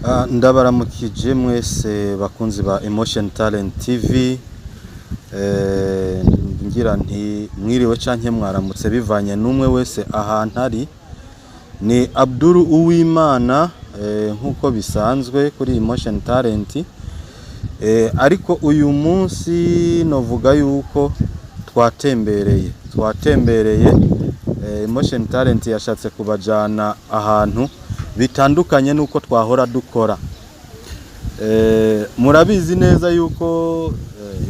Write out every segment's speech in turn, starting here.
Ndabaramukije mwese bakunzi ba Emotion Talent TV, ngira nti mwiriwe canke mwaramutse bivanye n'umwe wese ahantu ari. Ni Abdul Uwimana nkuko bisanzwe kuri Emotion Talent, ariko uyu munsi novuga yuko twatembereye Emotion Talent yashatse kubajana ahantu bitandukanye nuko twahora dukora. Murabizi neza yuko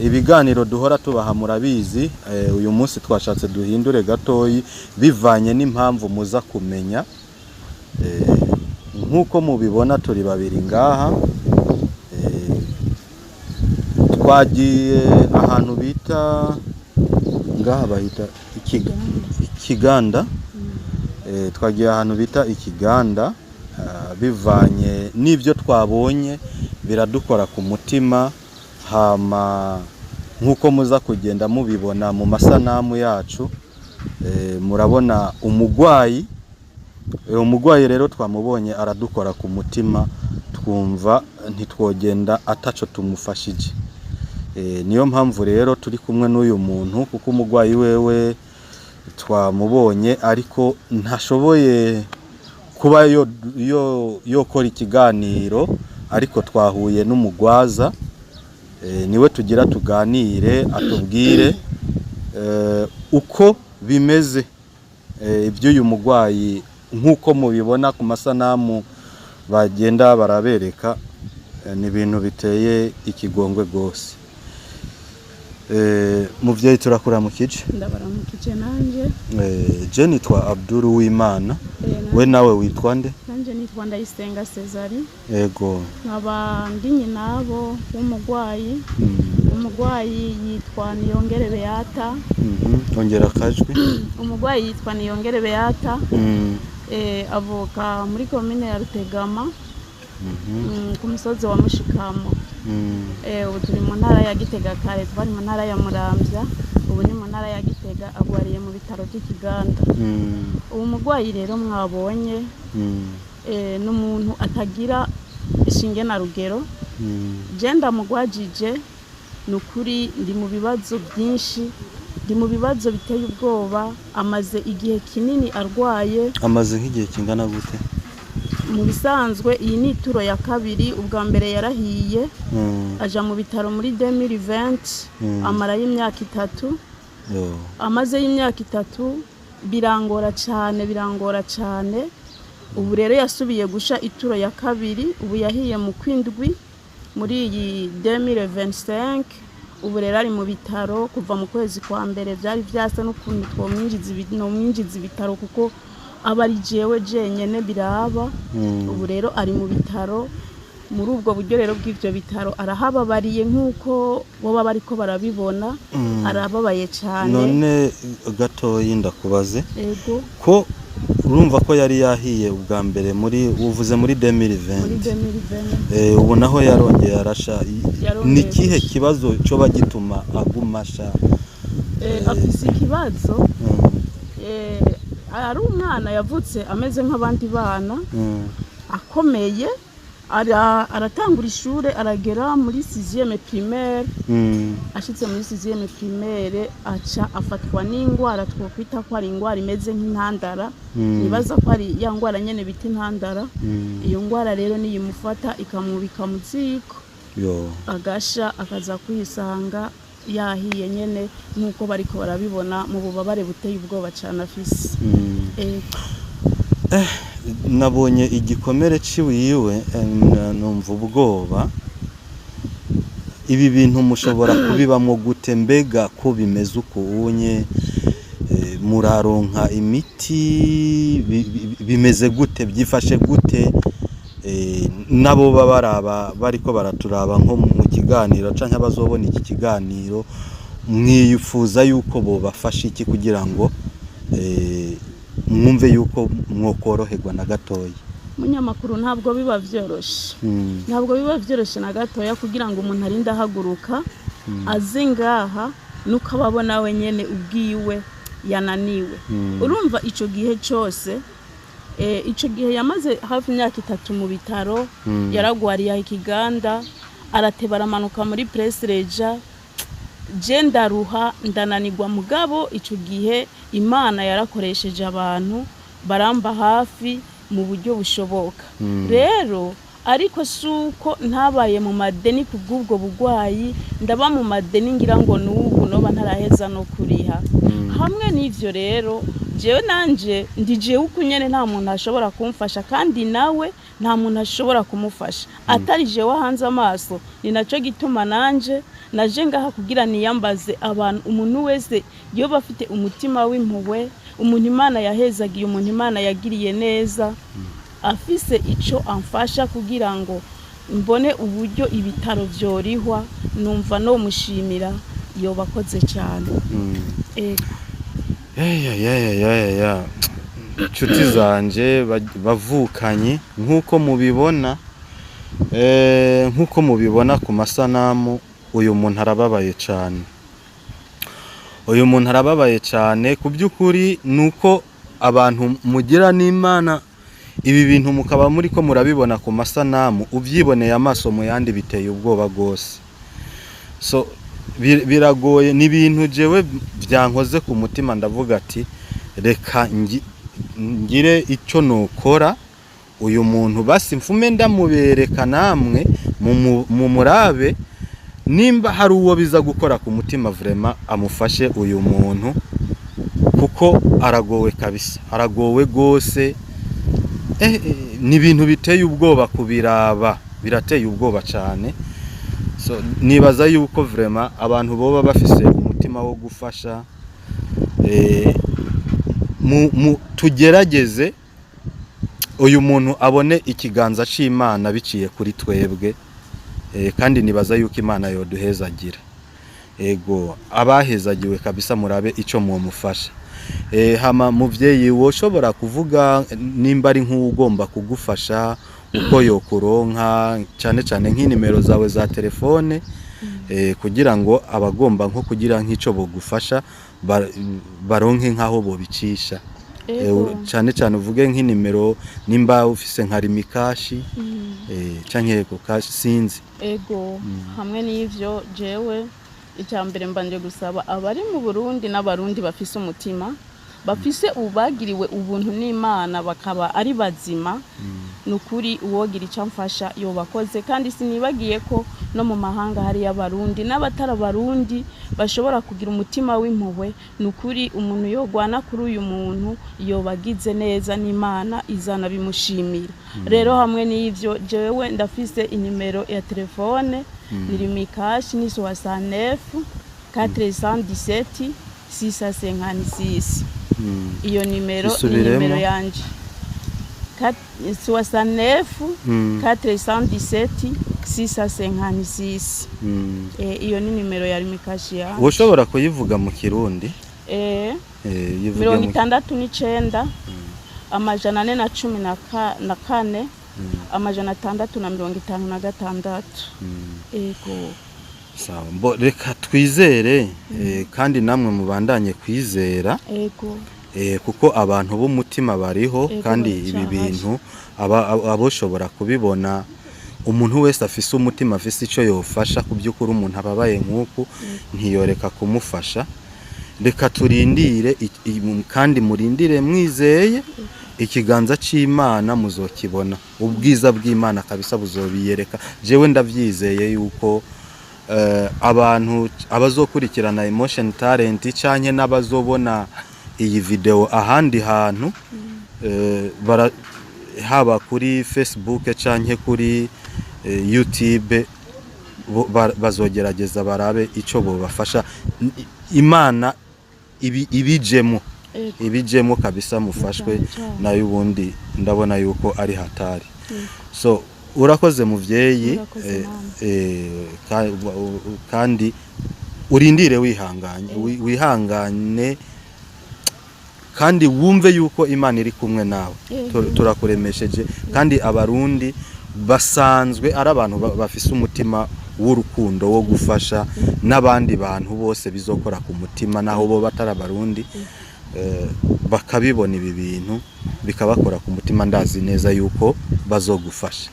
ibiganiro duhora tubaha murabizi, uyu munsi twashatse duhindure gatoyi bivanye n'impamvu muza kumenya. Nkuko mubibona turi babiri ngaha, twagiye ahantu bita ngaha bahita Ikiganda. Twagiye ahantu bita Ikiganda, bivanye n'ibyo twabonye biradukora ku mutima. Hama nkuko muza kugenda mubibona mu masanamu yacu, murabona umugwayi rero twamubonye aradukora ku mutima, twumva ntitwogenda ataco tumufashije. Niyo mpamvu rero turi kumwe n'uyu muntu, kuko umugwayi wewe twamubonye ariko ntashoboye kuba yokora ikiganiro, ariko twahuye n'umugwaza, niwe tugira tuganire atubwire uko bimeze iby'uyu mugwayi. Nkuko mubibona ku masanamu bagenda barabereka, ni ibintu biteye ikigongwe gose. Muvyeyi turakuramukije. Ndabaramukije nanje. Je nitwa Abdul Uwimana. We nawe witwa nde? Nanje nitwa Ndayisenga Cesari. Yego. Nkaba ndi nyinabo w'umugwayi. Umugwayi yitwa Niyongere Beata. Ongera kajwi. Umugwayi yitwa Niyongere Beata. Avuka muri komine ya Rutegama, ku musozi wa Mushikamo. Ubu turi mu ntara ya Gitega, kare twari mu ntara ya Muramvya, ubu ni mu ntara ya Gitega, agwariye mu bitaro by'Ikiganda. Ubu mugwayi rero mwabonye n'umuntu atagira ishinge na rugero. Je ndamugwajije nukuri, ndi mu bibazo byinshi, ndi mu bibazo biteye ubwoba. Amaze igihe kinini arwaye. Amaze nk'igihe kingana gute? Mu bisanzwe iyi ni ituro ya kabiri. Ubwa mbere yarahiye aja mu bitaro muri 2020, amarayo imyaka 3. Amaze y'imyaka 3 birangora cyane. Ubu rero yasubiye gusha ituro ya kabiri. Ubu yahiye mu kwindwi muri iyi 2025. Ubu rero ari mu bitaro kuva mu kwezi kwa mbere. Byari byasa n'ukuntu twomwinjiza ibitaro, kuko aba ari jewe jenyene biraba. Ubu rero ari mu bitaro. Muri ubwo buryo rero bw'ivyo bitaro arahababariye nkuko boba bariko barabibona. Arababaye cyane. None gatoyi ndakubaze. Yego. Ko urumva ko yari yahiye ubwa mbere uvuze muri 2020. Ubu naho yarongeye arasha. Ni kihe kibazo cyo bagituma agumasha? Afise ikibazo. Ari umwana yavutse ameze nk'abandi bana, akomeye. Aratangura ishure, aragera muri 6e primaire. Ashitse muri 6e primaire aca afatwa n'ingwara twokwita ko ari ingwara imeze nk'intandara. Nibaza ko ari ya ngwara nyene bita intandara. Iyo ngwara rero niyimufata ikamubika mu ziko, agasha akaza kwisanga yahiye nyene nkuko bariko barabibona mu bubabare buteye ubwoba cyane afise. Nabonye igikomere ciwiwe, numva ubwoba. Ibi bintu mushobora kubibamwo gute? Mbega ko bimeze uko unye, muraronka imiti? Bimeze gute? Byifashe gute? Nabo baraba bariko baraturaba nko mu kiganiro canke abazobona iki kiganiro, mwifuza yuko bo bafasha iki kugira ngo mwumve yuko mwokoroherwa na gatoyi? Munyamakuru, ntabwo biba vyoroshe. Ntabwo biba vyoroshe na gatoya kugira ngo umuntu arinde ahaguruka aze ngaha nuko ababona we nyene ubwiwe yananiwe. Urumva ico gihe cyose ico gihe yamaze hafi imyaka 3 mu bitaro yaragwariye ikiganda arateba aramanuka muri Presleja je ndaruha ndananirwa mugabo ico gihe Imana yarakoresheje abantu baramba hafi mu buryo bushoboka rero ariko suko ntabaye mu madeni kubw'ubwo bugwayi ndaba mu madeni ngira ngo nubu noba ntaraheza no kuriha hamwe n'ivyo rero jewe nanje ndije ukunyene nta muntu ashobora kumfasha kandi nawe nta muntu ashobora kumufasha atari jewe hanze amaso ni naco gituma nanje naje ngaha kugira niyambaze abantu umuntu wese yo bafite umutima w'impuhwe umuntu Imana yahezagiye umuntu Imana yagiriye neza afise ico amfasha kugira ngo mbone uburyo ibitaro vyorihwa numva no mushimira yo bakoze cyane inshuti zanje bavukanye nk'uko mubibona ku masanamu uyu muntu arababaye cyane ku by'ukuri nuko abantu mugira n'Imana ibi bintu mukaba muri ko murabibona ku masanamu uvyiboneye amaso mu yandi biteye ubwoba gose so biragoye ni ibintu jewe byankoze ku mutima ndavuga ati reka ngire ico nokora uyu muntu basi mfume ndamubereka namwe mu murabe nimba hari uwo biza gukora ku mutima vraiment amufashe uyu muntu kuko aragowe kabisa aragowe gose ni ibintu biteye ubwoba kubiraba birateye ubwoba cyane so nibaza yuko vraiment abantu boba bafise umutima wo gufasha tugerageze uyu muntu abone ikiganza c'Imana biciye kuri twebwe kandi nibaza yuko Imana yoduhezagira ego abahezagiwe kabisa murabe ico mumufasha hama muvyeyi woshobora kuvuga nimba ari nk'ugomba kugufasha uko yokuronka cyane nk'inimero zawe za telefone kugira ngo abagomba nko kugira nk'ico bogufasha baronke nkaho bobicisha cyane uvuge nk'inimero nimba ufise nka rimikashi canke ko kashi sinzi ego hamwe n'ivyo jewe icyambere mbanje gusaba abari mu Burundi n'abarundi bafise umutima bafise ubagiriwe ubuntu n'Imana bakaba ari bazima nukuri uwogira icamfasha yo bakoze kandi sinibagiye ko no mu mahanga hari y'abarundi n'abatarabarundi bashobora kugira umutima w'impuhwe nukuri umuntu yogwana kuri uyu muntu yo bagize neza n'Imana izana bimushimira rero hamwe n'ivyo jewe ndafise inimero ya telefone nirimikashi ni 69 417 656 iyo nimero yanje 69 417 656 iyo ni nimero ya rimikashi ya ushobora kuyivuga mu Kirundi 69 amajana 414 amajana 656 ego sawa reka twizere kandi namwe mubandanye kwizera ego kuko abantu b'umutima bariho kandi ibi bintu aboshobora kubibona umuntu wese afise umutima afise ico yofasha kubyukuri umuntu ababaye nk'uku ntiyoreka kumufasha reka turindire kandi murindire mwizeye ikiganza c'Imana muzokibona ubwiza bw'Imana kabisa buzobiyereka jewe ndavyizeye yuko abantu abazokurikirana Emotion Talent canke n'abazobona iyi video ahandi hantu haba kuri Facebook canke kuri YouTube bazogerageza barabe ico bobafasha Imana ibijemo kabisa mufashwe nayo ubundi ndabona yuko ari hatari so urakoze muvyeyi kandi urindire wihangane kandi wumve yuko Imana iri kumwe nawe turakuremesheje kandi abarundi basanzwe ari abantu bafise umutima w'urukundo wo gufasha n'abandi bantu bose bizokora ku mutima naho bo batarabarundi bakabibona ibi bintu bikabakora ku mutima, ndazi neza yuko bazogufasha.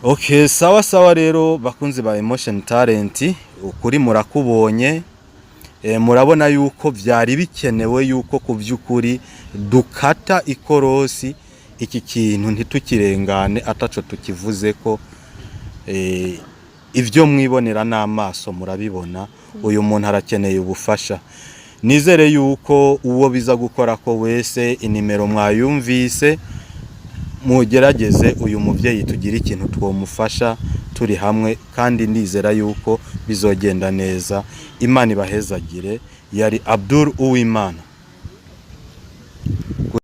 Okay, sawa rero bakunzi ba Emotion Talent, ukuri murakubonye. Murabona yuko byari bikenewe yuko ku by'ukuri dukata ikorosi iki kintu ntitukirengane ataco tukivuze ko. Ibyo mwibonera n'amaso murabibona, uyu muntu arakeneye ubufasha. Nizere yuko uwo biza gukora ko wese inimero mwayumvise, mugerageze uyu muvyeyi tugira ikintu twomufasha turi hamwe, kandi ndizera yuko bizogenda neza. Imana ibahezagire. Yari Abdul Uwimana.